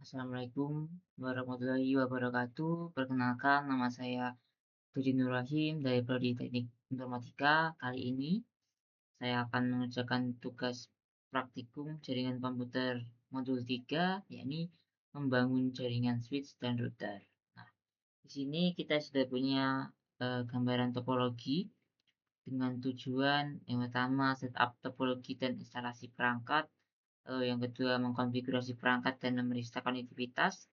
Assalamualaikum warahmatullahi wabarakatuh. Perkenalkan, nama saya Budi Nur Rahim dari Prodi Teknik Informatika. Kali ini saya akan mengerjakan tugas praktikum jaringan komputer modul 3, yakni membangun jaringan switch dan router. Nah, di sini kita sudah punya gambaran topologi dengan tujuan yang pertama setup topologi dan instalasi perangkat. Lalu yang kedua mengkonfigurasi perangkat dan memeriksa konektivitas.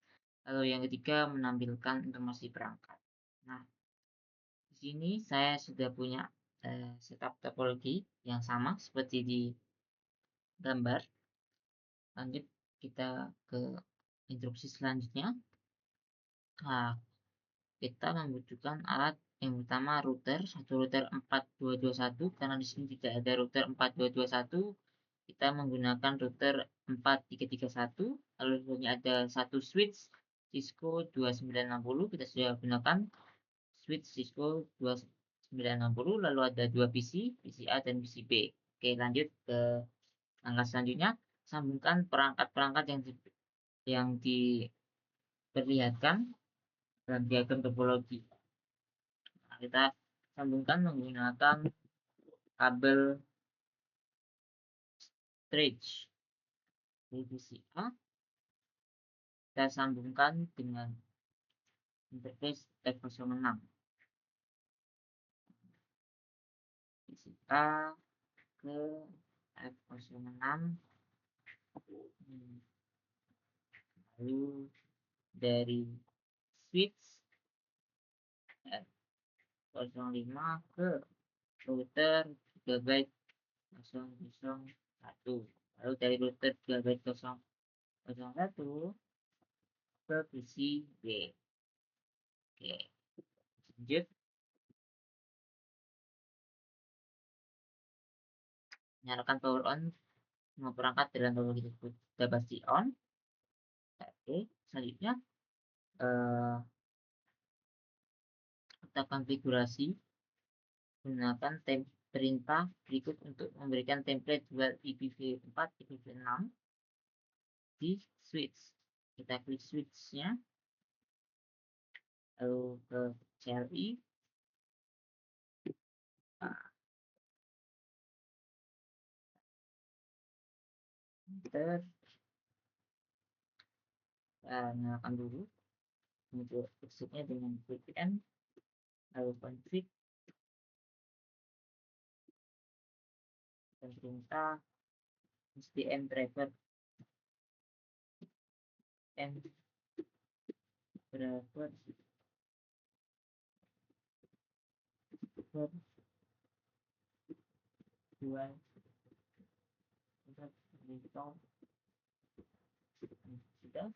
Lalu yang ketiga menampilkan informasi perangkat. Nah, di sini saya sudah punya setup topologi yang sama seperti di gambar. Lanjut kita ke instruksi selanjutnya. Nah, kita membutuhkan alat yang pertama router, satu router 4221 karena di sini tidak ada router 4221. Kita menggunakan router 4331, lalu selanjutnya ada satu switch Cisco 2960, kita sudah gunakan switch Cisco 2960, lalu ada dua PC, PC A dan PC B. Oke, lanjut ke langkah selanjutnya, sambungkan perangkat-perangkat yang diperlihatkan dalam diagram topologi. Nah, kita sambungkan menggunakan kabel stretch di PC A. Kita sambungkan dengan interface F06. PC A ke F06. Lalu dari switch F05 ke router gigabyte 001. Lalu dari router gigabyte 001 ke PC B. Oke, lanjut. Nyalakan power on semua perangkat dalam topologi tersebut sudah pasti on. Oke, selanjutnya kita konfigurasi gunakan perintah berikut untuk memberikan template buat IPv4, IPv6 di switch. Kita klik switch-nya, lalu ke CLI. Enter. Nyalakan dulu untuk exitnya dengan klik N, lalu config dan perintah SDN driver dua sudah,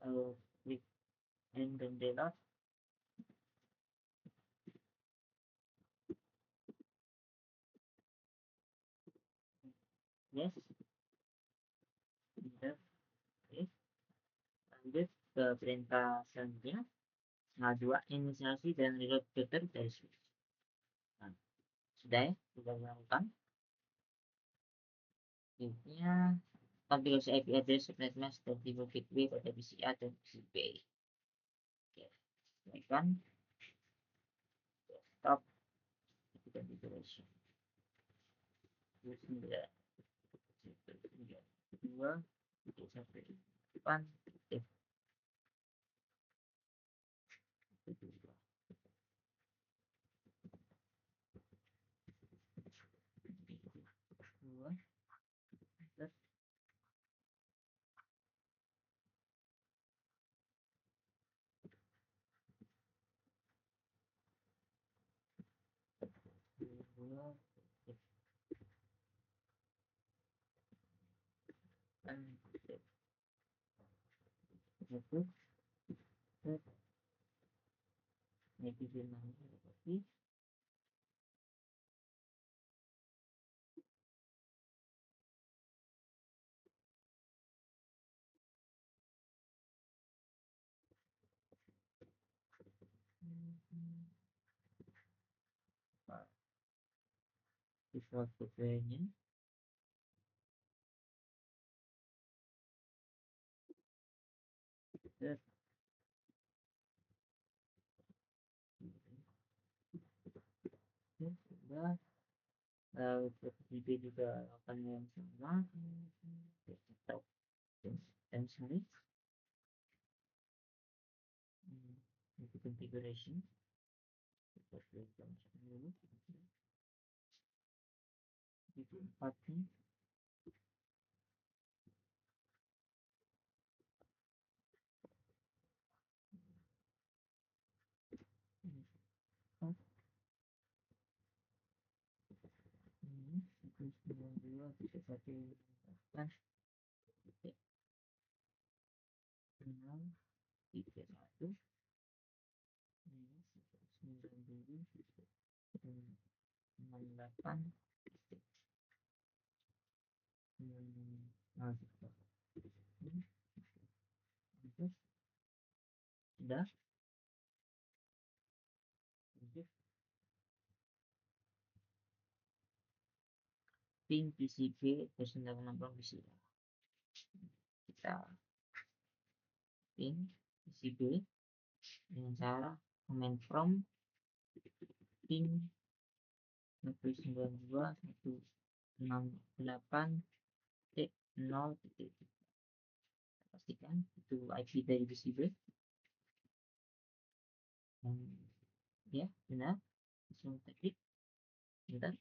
lalu klik N dan reload. Yes, sudah. Oke, lanjut ke perintah selanjutnya. Nah, dua inisiasi dan reload filter dari switch. Nah, sudah ya, sudah dilakukan. Selanjutnya konfigurasi IP address subnet mask dan tipe gateway pada PC A dan PC B. Oke, silakan stop configuration. 2 sampai 8 2 satu netizen tapi default gateway-nya sudah. Lalu PPB juga akan yang sama. Kita potentially itu configuration dulu itu 4 nih. Ini itu 92 kita pakai 6 31 ini 92 68 nah, terus sudah lanjut pin PCB versi 86 bisa kita pin PCB dengan cara command prompt pin 192.168.0. Pastikan itu IP dari PCB. Ya benar, langsung klik bentar,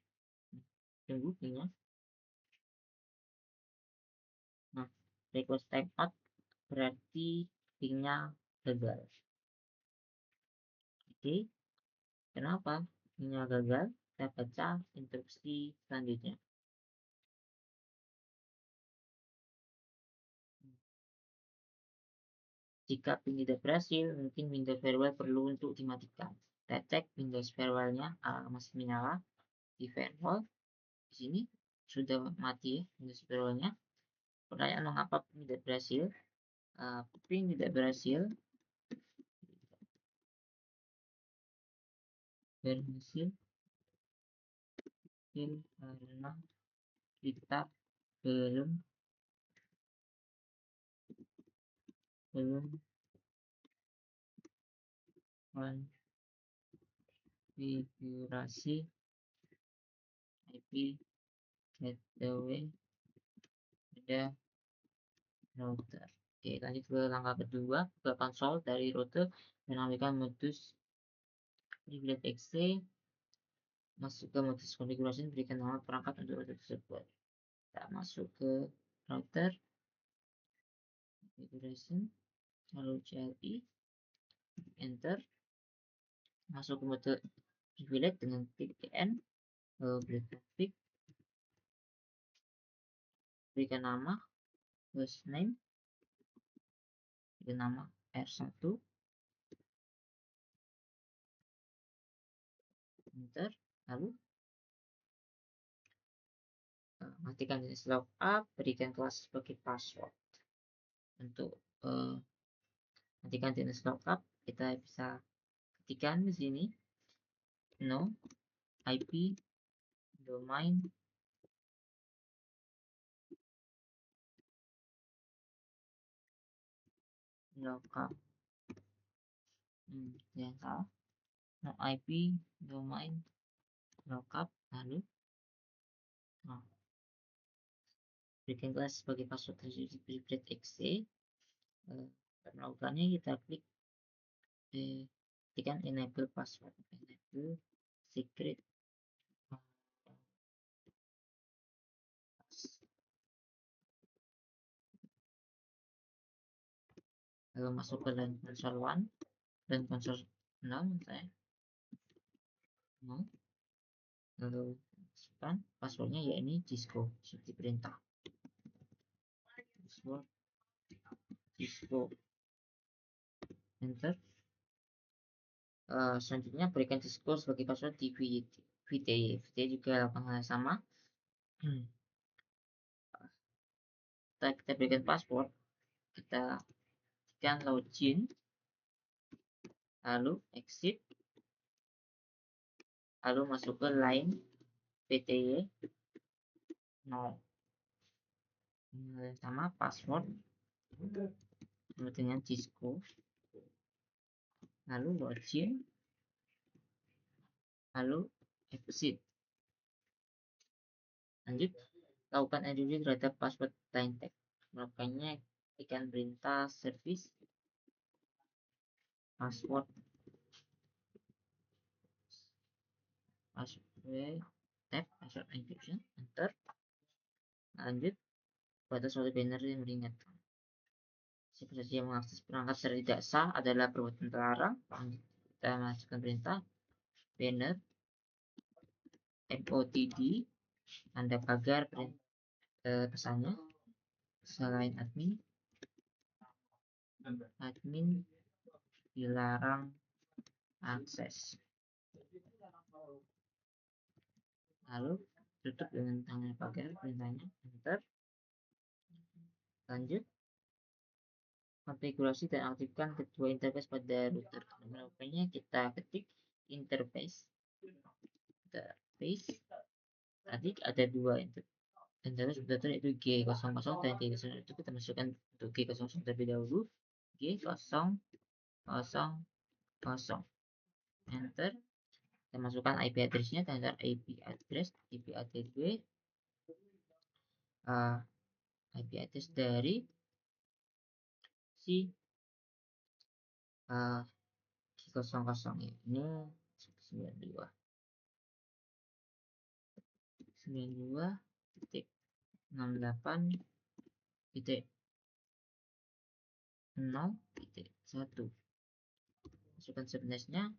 tunggu pingnya. Nah, request timeout berarti pingnya gagal. Oke, kenapa pingnya gagal? Kita baca instruksi selanjutnya. Jika pin tidak berhasil, mungkin Windows Firewall perlu untuk dimatikan. Kita cek Windows Firewall-nya masih menyala di firewall. Di sini sudah mati ya Windows Firewall-nya. Pertanyaan mengapa pin tidak berhasil? Pin tidak berhasil karena kita belum konfigurasi IP gateway pada router. Oke, lanjut ke langkah kedua, ke konsol dari router dan aktifkan modus privilege access. Masuk ke modus konfigurasi, berikan nama perangkat untuk router tersebut. Kita masuk ke router configuration, lalu CLI, enter, masuk ke mode privilege dengan klik TN, lalu beri topik, berikan nama host name, berikan nama R1, enter, lalu matikan jenis lookup, berikan kelas sebagai password. Untuk matikan jenis lookup, kita bisa ketikkan di sini no IP domain lookup. Yang salah, no IP domain lookup, lalu berikan kelas sebagai password dari privilege access. Melakukannya kita klik ketikkan enable password, enable secret lalu masuk ke LAN console 1 dan console 0 saya lalu masukkan passwordnya ya ini Cisco seperti perintah password Cisco, enter. Selanjutnya berikan Cisco sebagai password di VTY juga lakukan hal yang sama. Kita berikan password, kita tekan login, lalu exit, lalu masuk ke line VTY 0 sama password dengan Cisco, lalu login, lalu exit. Lanjut, lakukan edit terhadap password plain text. Melakukannya, tekan perintah service password tab password encryption, enter. Lanjut, pada suatu banner yang meringankan. Siapa saja yang mengakses perangkat secara tidak sah adalah perbuatan terlarang. Kita masukkan perintah banner MOTD tanda pagar pesannya selain admin dilarang akses. Lalu tutup dengan tanda pagar perintahnya, enter. Lanjut, konfigurasi dan aktifkan kedua interface pada router. Melakukannya, kita ketik interface. Tadi ada dua interface router, yaitu G00 dan G00. Itu kita masukkan untuk G00 terlebih dahulu. G00, enter. Kita masukkan IP address-nya, enter IP address IP address dari si G00 ini 92.0.1. Masukkan subnetnya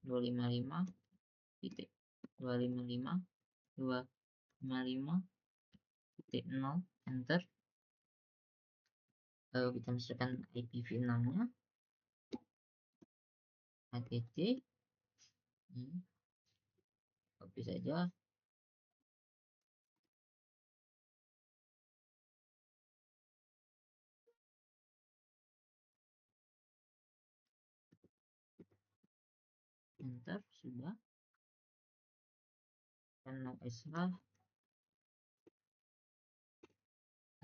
255.255.255.0, enter. Lalu kita masukkan IPv6 nya http, copy saja, enter. Sudah, dan exit,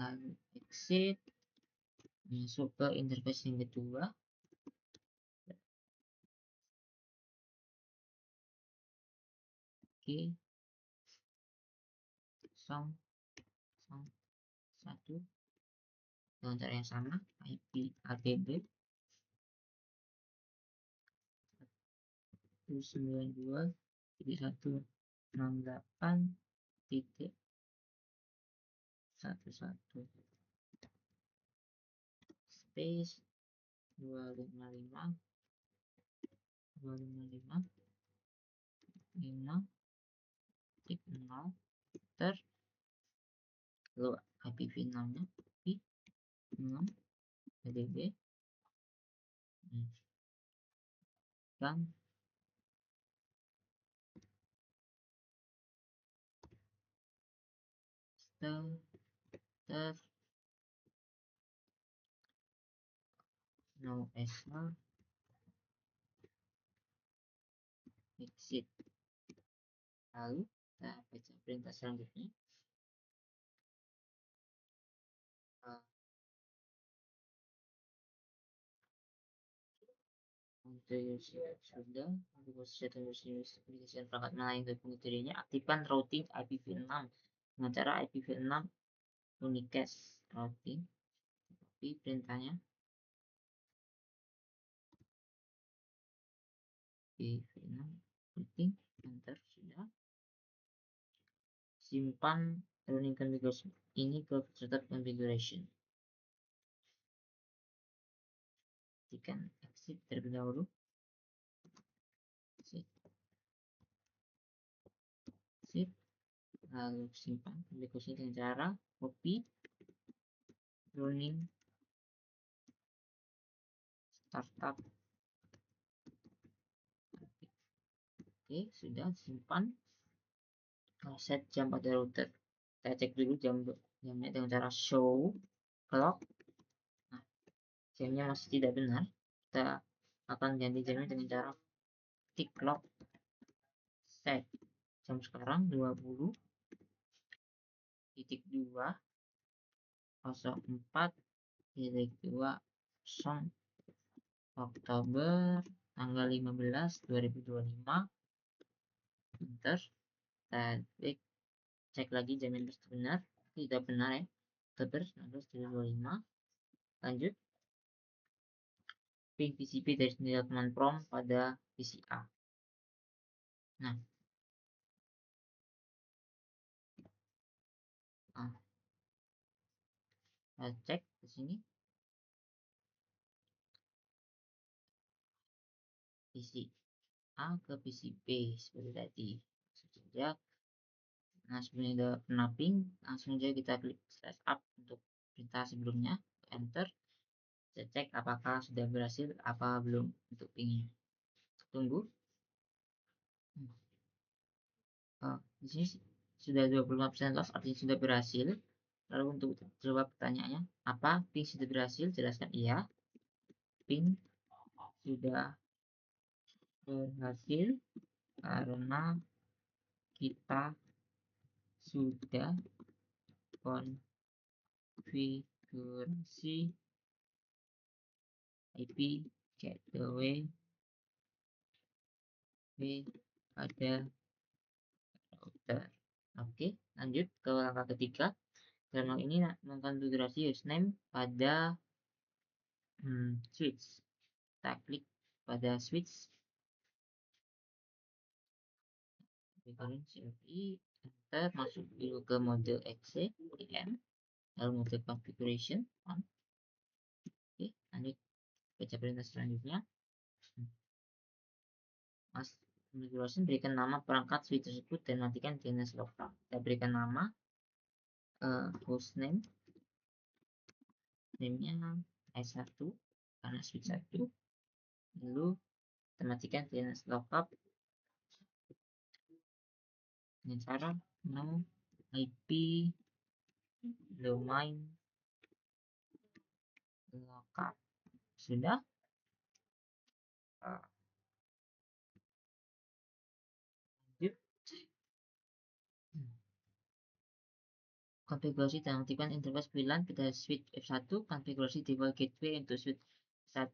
lalu exit, masuk ke interface yang kedua. Oke, 0.1 dengan cara yang sama, IP ADD 192.168.11 space 255.5.0 ter, lalu IPv6 nya IP6 ADD dan ter no SR exit. Lalu kita baca perintah selanjutnya. Sudah aplikasi perangkat lain untuk pengujiannya, aktifkan routing IPv6 dengan cara IPv6 unicast routing. Tapi perintahnya IPv6 routing, enter. Sudah, simpan running configuration ini ke setup configuration. Tekan exit terlebih dahulu. Exit, lalu simpan configuration dengan cara copy running startup. Oke, sudah simpan. Set jam pada router. Kita cek dulu jamnya dengan cara show clock. Nah, jamnya masih tidak benar. Kita akan ganti jamnya dengan cara tick clock. Set jam sekarang 20.2 04.2 Oktober tanggal 15 2025, enter. Kita klik, cek lagi jamin benar, tidak benar ya, Oktober 19 2025. Lanjut, ping PCP dari sendiri command prompt pada PC A. Nah, kita cek di sini PC A ke PC B seperti tadi. Langsung saja. Nah, sebelumnya ada pernah ping, langsung saja kita klik slash up untuk perintah sebelumnya, enter. Kita cek apakah sudah berhasil apa belum untuk pingnya. Tunggu. Di sini sudah 25% loss, artinya sudah berhasil. Lalu untuk jawab pertanyaannya, apa ping sudah berhasil? Jelaskan iya. Ping sudah berhasil karena kita sudah konfigurasi IP gateway pada router. Oke, lanjut ke langkah ketiga. Dalam hal ini mengkonfigurasi username pada switch. Kita klik pada switch, CLI, enter, masuk dulu ke mode exe, EM, lalu mode configuration on. Oke, lanjut baca perintah selanjutnya. Mas configuration, berikan nama perangkat switch tersebut dan matikan DNS lokal. Kita berikan nama hostname, namenya S1 karena switch 1, lalu kita matikan DNS lookup dengan cara no IP domain lookup. Sudah. Lanjut. Konfigurasi dan aktifkan interface VLAN pada switch F1. Konfigurasi default gateway untuk switch 1.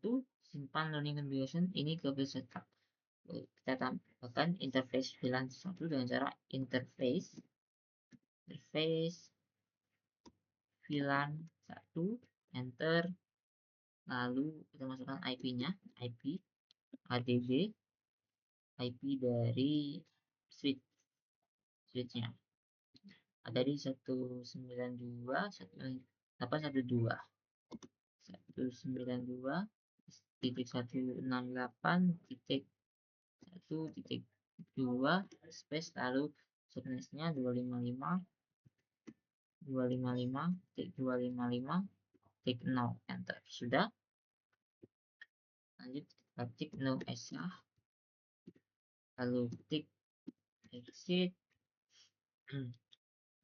Simpan learning configuration ini ke build setup. Kita tambahkan interface VLAN 1 dengan cara interface VLAN 1, enter. Lalu kita masukkan IP-nya, IP ADB, IP dari switch-nya. Ada di 192.168.1.1.2 space, lalu subnetnya 255.255.0, enter. Sudah. Lanjut kita klik no SH, lalu klik exit,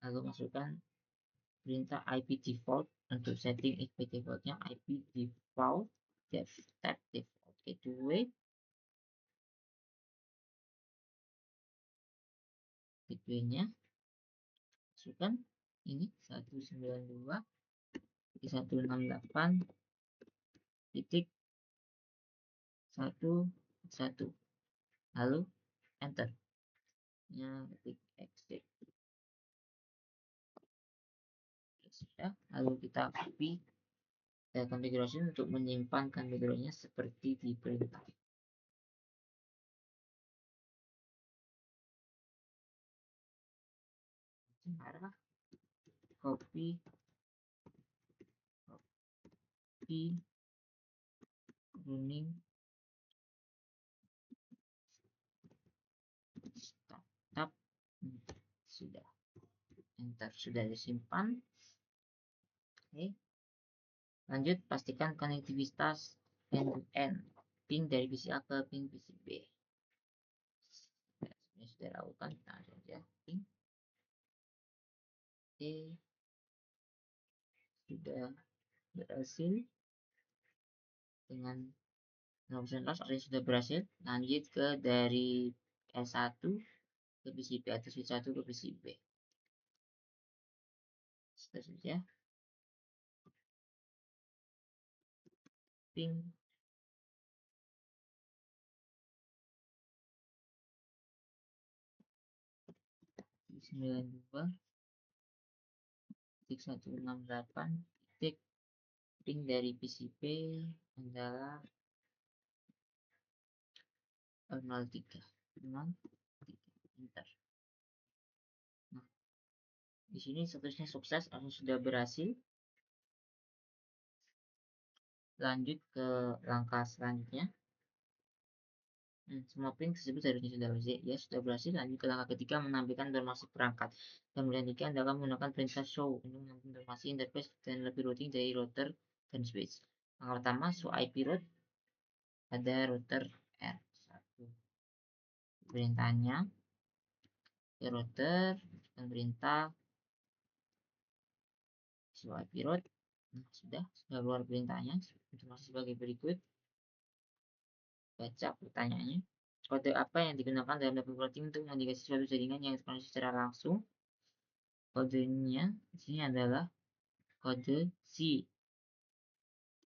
lalu masukkan perintah IP default. Untuk setting IP defaultnya IP default tab default gateway nya masukkan ini 192.168.1.1, lalu enter. Klik exit. Sudah. Lalu kita copy konfigurasi untuk menyimpan konfigurasinya seperti di perintah. Cara copy running startup. Sudah, enter. Sudah disimpan. Oke, lanjut pastikan konektivitas end-to-end ping dari PC A ke ping PC B. Ini sudah lakukan, kita saja ping. Oke, sudah berhasil dengan 0% loss, artinya sudah berhasil. Lanjut ke dari S1 ke PC B atau switch 1 ke PC B. Sudah saja. ping 92.168 titik ping dari PCP adalah 03 enter. Nah, di sini statusnya sukses atau sudah berhasil. Lanjut ke langkah selanjutnya. Semua ping tersebut harusnya sudah berhasil. Ya, sudah berhasil. Lanjut ke langkah ketiga, menampilkan informasi perangkat. Kemudian ini Anda akan menggunakan perintah show untuk mengambil informasi interface dan lebih routing dari router dan switch. Langkah pertama, show IP route pada router R1. Perintahnya ke router dan perintah show IP route. Nah, sudah keluar perintahnya. Informasi sebagai berikut. Baca pertanyaannya. Kode apa yang digunakan dalam network routing untuk mengindikasi suatu jaringan yang terkoneksi secara langsung? Kodenya di sini adalah kode C.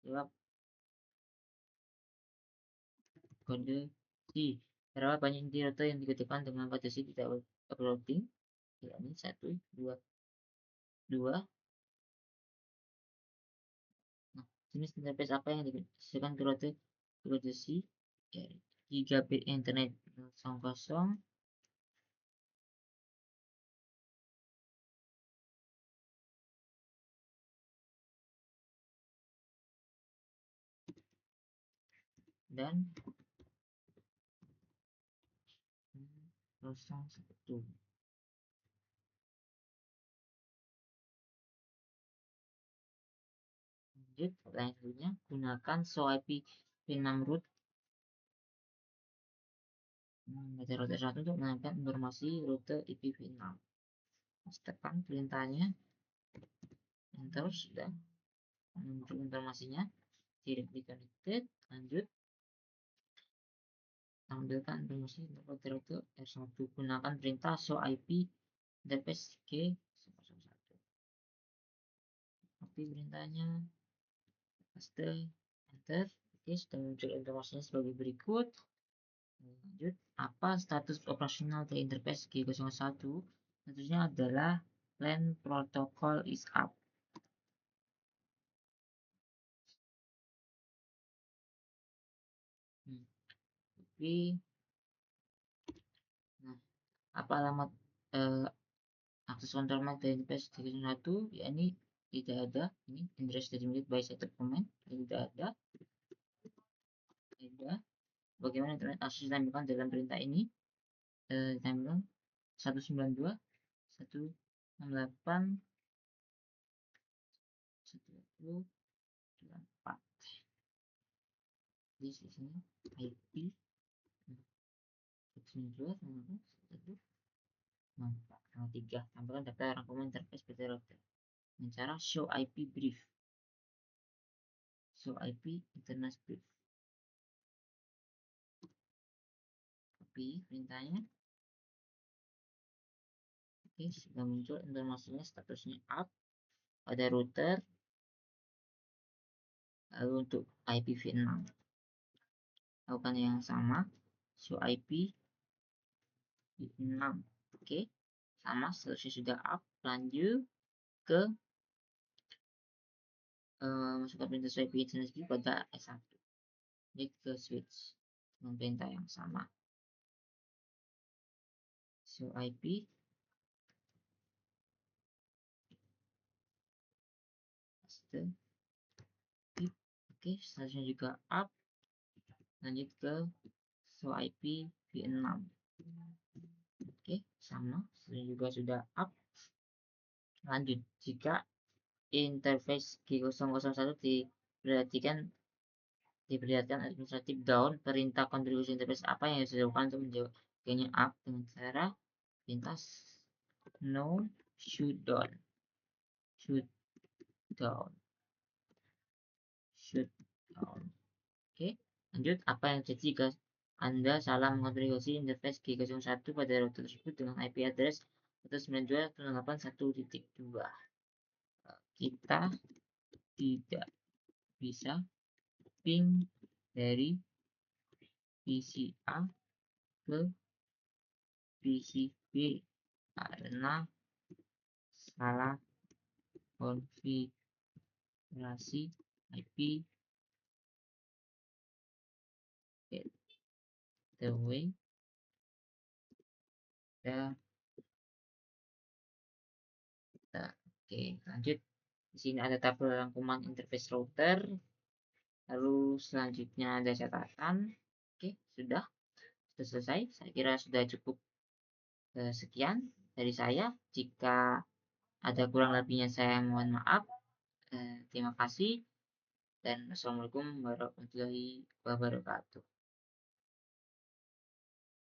Jawab kode C. Berapa banyak inti router yang dikutipkan dengan kode C tidak routing? Yakni 1, 2, 2. Nah, jenis interface apa yang dikasihkan ke router kode C? Ya, gigabit internet 0, dan 01. Lanjut, pertanyaan selanjutnya, gunakan show IP pin 6 root pada router 1 untuk menambahkan informasi rute IPv6. Tekan perintahnya, enter, sudah muncul informasinya. Directly connected. Lanjut, tampilkan informasi untuk router R1. Gunakan perintah show IP interface G101. Copy perintahnya, paste, enter. Oke, sudah muncul informasinya sebagai berikut. Lanjut, apa status operasional dari interface G01? Statusnya adalah LAN protocol is up. Tapi, nah, apa alamat akses control MAC dari interface G01? Ya, ini tidak ada. Ini address designated by setup command. Tidak ada. Tidak. Bagaimana internet akses ditambahkan dalam perintah ini? Ditambahkan 192 168 124. Di sini IP 192 3. Tambahkan data rangkuman interface PT router dengan cara show IP brief. Show IP internet brief. Copy perintahnya. Oke, sudah muncul informasinya, statusnya up pada router. Lalu untuk IPv6 lakukan yang sama, show IP 6. Oke, sama, statusnya sudah up. Lanjut ke masukkan perintah show IP internet brief pada S1. Jadi ke switch dengan perintah yang sama, show IP paste. Oke, statusnya juga up. Lanjut ke show IP v6. Oke, sama, juga sudah up. Lanjut, jika interface G001 diperlihatkan administratif down, perintah konfigurasi interface apa yang harus dilakukan untuk menjawabnya up? Dengan cara perintah no shutdown. Oke, lanjut, apa yang terjadi jika Anda salah mengonfigurasi interface G01 pada router tersebut dengan IP address 192.168.1.2? Kita tidak bisa mapping dari PC A ke PC B karena salah konfigurasi IP gateway dan oke, lanjut. Di sini ada tabel rangkuman interface router. Lalu selanjutnya ada catatan. Oke, sudah selesai. Saya kira sudah cukup. Sekian dari saya. Jika ada kurang lebihnya saya mohon maaf. Terima kasih dan assalamualaikum warahmatullahi wabarakatuh.